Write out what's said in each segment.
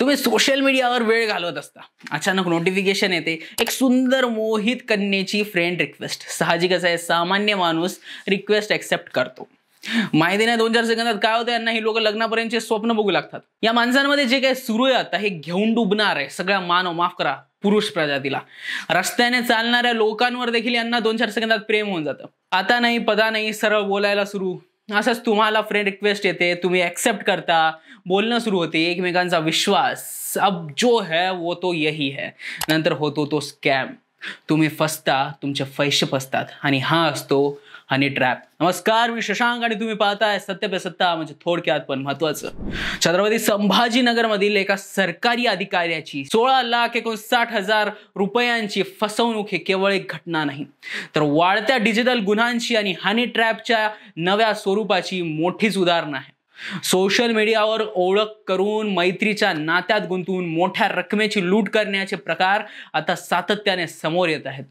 तुम्ही सोशल मीडियावर वेळ घालवत असता, अचानक नोटिफिकेशन येते, एक सुंदर मोहित कन्येची फ्रेंड रिक्वेस्ट. साहजिकच आहे, सामान्य माणूस रिक्वेस्ट ऍक्सेप्ट करतो. माहिती नाही 2-4 सेकंदात काय होतं, यांना ही लोक लग्नापर्यंतचे स्वप्न बघू लागतात. या माणसांमध्ये जे काही सुरू आहे आता, हे घेऊन डुबणार आहे सगळ्या माफ करा पुरुष प्रजातीला. रस्त्याने चालणाऱ्या लोकांवर देखील यांना 2-4 सेकंदात प्रेम होऊन जातं. आता नाही पता नाही, सरळ बोलायला सुरू. असंच तुम्हाला फ्रेंड रिक्वेस्ट येते, तुम्ही ऍक्सेप्ट करता, बोलणं सुरू होते, एकमेकांचा विश्वास. अब जो है वो तो यही है. नंतर होतो तो स्कॅम. तुम्ही फसता, तुमचे पैसे फसतात, आणि हा असतो हनी ट्रॅप. नमस्कार, मी शशांक आणि तुम्ही पाहताय सत्य पे सत्ता, म्हणजे थोडक्यात पण महत्वाचं. छत्रपती संभाजीनगर मधील एका सरकारी अधिकाऱ्याची 16,59,000 रुपयांची फसवणूक ही केवळ एक घटना नाही, तर वाढत्या डिजिटल गुन्ह्यांची आणि हनी ट्रॅपच्या नव्या स्वरूपाची मोठीच उदाहरण आहे. सोशल मीडियावर ओळख करून मैत्रीच्या नात्यात गुंतवून मोठ्या रकमेची लूट करण्याचे प्रकार आता सातत्याने समोर येत आहेत.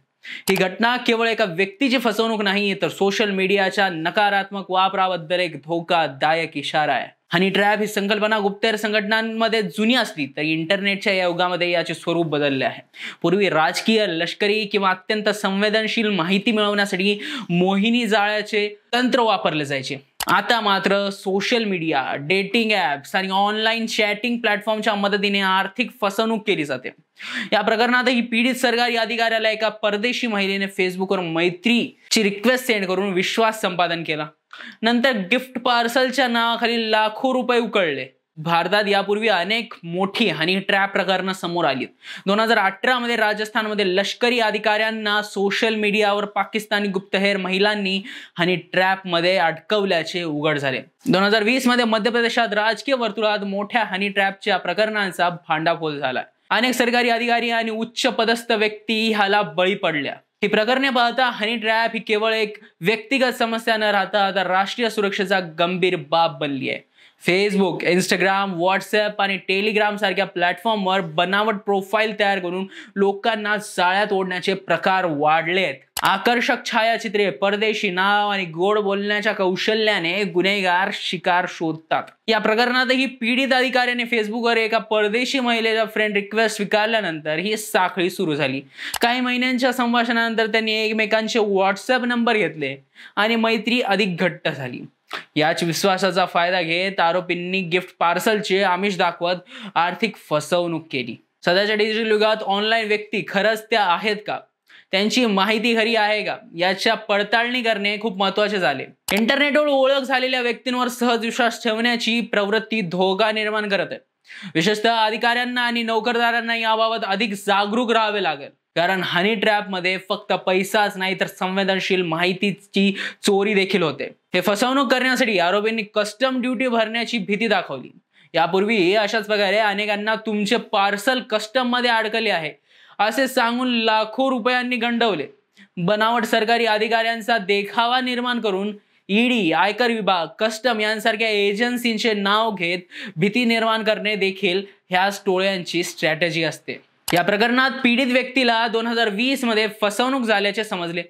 ही घटना केवळ एका व्यक्तीची फसवणूक नाही, तर सोशल मीडियाच्या नकारात्मक वापराबद्दल एक धोकादायक इशारा आहे. हनी ट्रॅप ही संकल्पना गुप्तहेर संघटनांमध्ये जुनी असली तरी इंटरनेटच्या या युगामध्ये याचे स्वरूप बदलले आहे. पूर्वी राजकीय, लष्करी किंवा अत्यंत संवेदनशील माहिती मिळवण्यासाठी मोहिनी जाळ्याचे तंत्र वापरले जायचे. आता मात्र सोशल मीडिया, डेटिंग ऍप्स आणि ऑनलाईन चॅटिंग प्लॅटफॉर्मच्या मदतीने आर्थिक फसवणूक केली जाते. या प्रकरणातही पीडित सरकारी अधिकाऱ्याला एका परदेशी महिलेने फेसबुकवर मैत्रीची रिक्वेस्ट सेंड करून विश्वास संपादन केला. नंतर गिफ्ट पार्सलच्या नावाखाली लाखो रुपये उकळले. भारतात यापूर्वी अनेक मोठी हनी ट्रॅप प्रकरणं समोर आली. 2018 मध्ये राजस्थानमध्ये लष्करी अधिकाऱ्यांना सोशल मीडियावर पाकिस्तानी गुप्तहेर महिलांनी हनी ट्रॅप मध्ये अडकवल्याचे उघड झाले. 2020 मध्ये मध्य प्रदेशात राजकीय वर्तुळात मोठ्या हनी ट्रॅपच्या प्रकरणांचा भांडाफोड झाला. अनेक सरकारी अधिकारी आणि उच्च पदस्थ व्यक्ती ह्याला बळी पडल्या. ही प्रकरणे पाहता हनी ट्रॅप ही केवळ एक व्यक्तिगत समस्या न राहता आता राष्ट्रीय सुरक्षेचा गंभीर बाब बनली आहे. फेसबुक, इंस्टाग्राम, व्हॉट्सअप आणि टेलिग्राम सारख्या प्लॅटफॉर्मवर बनावट प्रोफाईल तयार करून लोकांना जाळ्यात ओढण्याचे प्रकार वाढले आहेत. आकर्षक छायाचित्रे, परदेशी नाव आणि गोड बोलण्याच्या कौशल्याने गुन्हेगार शिकार शोधतात. या प्रकरणातही पीडित अधिकाऱ्याने फेसबुकवर एका परदेशी महिलेचा फ्रेंड रिक्वेस्ट स्वीकारल्यानंतर ही साखळी सुरू झाली. काही महिन्यांच्या संभाषणानंतर त्यांनी एकमेकांचे व्हॉट्सअप नंबर घेतले आणि मैत्री अधिक घट्ट झाली. याच विश्वासाचा फायदा घेत आरोपींनी गिफ्ट पार्सलचे आमिष दाखवत आर्थिक फसवणूक केली. सध्याच्या डिजिटल युगात ऑनलाईन व्यक्ती खरंच त्या आहेत का, त्यांची माहिती खरी आहे का, याच्या पडताळणी करणे खूप महत्त्वाचे झाले. इंटरनेटवर ओळख झालेल्या व्यक्तींवर सहज विश्वास ठेवण्याची प्रवृत्ती धोका निर्माण करत आहे. विशेषतः अधिकाऱ्यांना आणि नोकरदारांना याबाबत अधिक जागरूक राहावे लागेल, कारण हनी ट्रॅप मध्ये फक्त पैसाच नाही तर संवेदनशील माहितीची चोरी देखील होते. हे फसवणूक करण्यासाठी आरोपींनी कस्टम ड्युटी भरण्याची भीती दाखवली. यापूर्वी अशाच प्रकारे अनेकांना तुमचे पार्सल कस्टम मध्ये अडकले आहे असे सांगून लाखो रुपयांनी गंडवले. बनावट सरकारी अधिकाऱ्यांचा देखावा निर्माण करून ईडी, आयकर विभाग, कस्टम यांसारख्या एजन्सींचे नाव घेत भीती निर्माण करणे देखील ह्या टोळ्यांची स्ट्रॅटेजी असते. या प्रकरणात पीडित व्यक्तीला 2020 मध्ये फसवणूक झाल्याचे समजले,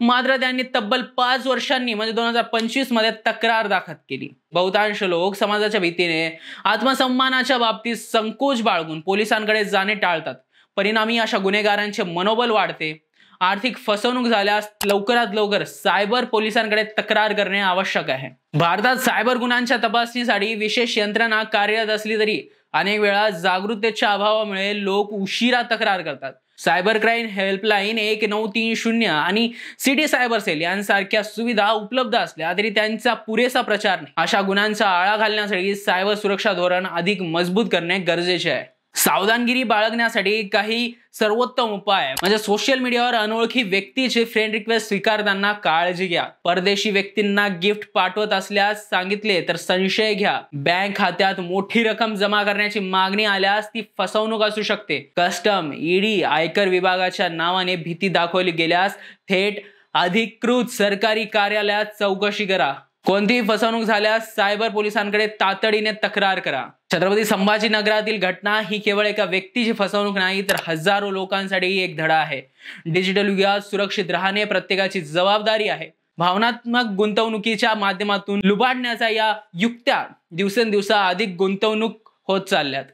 मात्र त्यांनी तब्बल 5 वर्षांनी म्हणजे 2025 मध्ये तक्रार दाखल केली. बहुतांश लोक समाजाच्या भीतीने आत्मसन्मानाच्या बाबतीत संकोच बाळगून पोलिसांकडे जाणे टाळतात. परिणामी अशा गुन्हेगारांचे मनोबल वाढते. आर्थिक फसवणूक झाल्यास लवकरात लवकर सायबर पोलिसांकडे तक्रार करणे आवश्यक आहे. भारतात सायबर गुन्ह्यांच्या तपासणीसाठी विशेष यंत्रणा कार्यरत असली तरी अनेक वेळा जागरूकतेच्या अभावामुळे लोक उशिरा तक्रार करतात. सायबर क्राईम हेल्पलाईन 1930 आणि सिटी सायबर सेल यांसारख्या सुविधा उपलब्ध असल्या तरी त्यांचा पुरेसा प्रचार नाही. अशा गुन्ह्यांचा आळा घालण्यासाठी सायबर सुरक्षा धोरण अधिक मजबूत करणे गरजेचे आहे. सावधानगिरी बाळगण्यासाठी काही सर्वोत्तम उपाय म्हणजे सोशल मीडियावर अनोळखी व्यक्तीचे फ्रेंड रिक्वेस्ट स्वीकारताना काळजी घ्या. परदेशी व्यक्तींना गिफ्ट पाठवत असल्यास सांगितले तर संशय घ्या. बँक खात्यात मोठी रक्कम जमा करण्याची मागणी आल्यास ती फसवणूक असू शकते. कस्टम, ईडी, आयकर विभागाच्या नावाने भीती दाखवली गेल्यास थेट अधिकृत सरकारी कार्यालयात चौकशी करा. कोणतीही फसवणूक झाल्यास सायबर पोलिसांकडे तातडीने तक्रार करा. छत्रपती संभाजीनगरातील घटना ही केवळ एका व्यक्तीची फसवणूक नाही, तर हजारो लोकांसाठी एक धडा आहे. डिजिटल युगात सुरक्षित राहणे प्रत्येकाची जबाबदारी आहे. भावनात्मक गुंतवणुकीच्या माध्यमातून लुबाडण्याच्या या युक्त्या दिवसेंदिवस अधिक गुंतवणूक होत चालल्यात.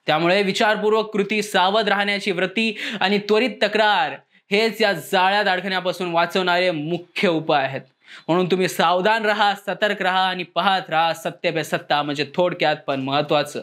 त्यामुळे विचारपूर्वक कृती, सावध राहण्याची वृत्ती आणि त्वरित तक्रार हेच या जाळ्यात अडकण्यापासून वाचवणारे मुख्य उपाय आहेत. म्हणून तुम्ही सावधान राहा, सतर्क राहा आणि पाहत राहा सत्य पे सत्ता, म्हणजे थोडक्यात पण महत्वाचं.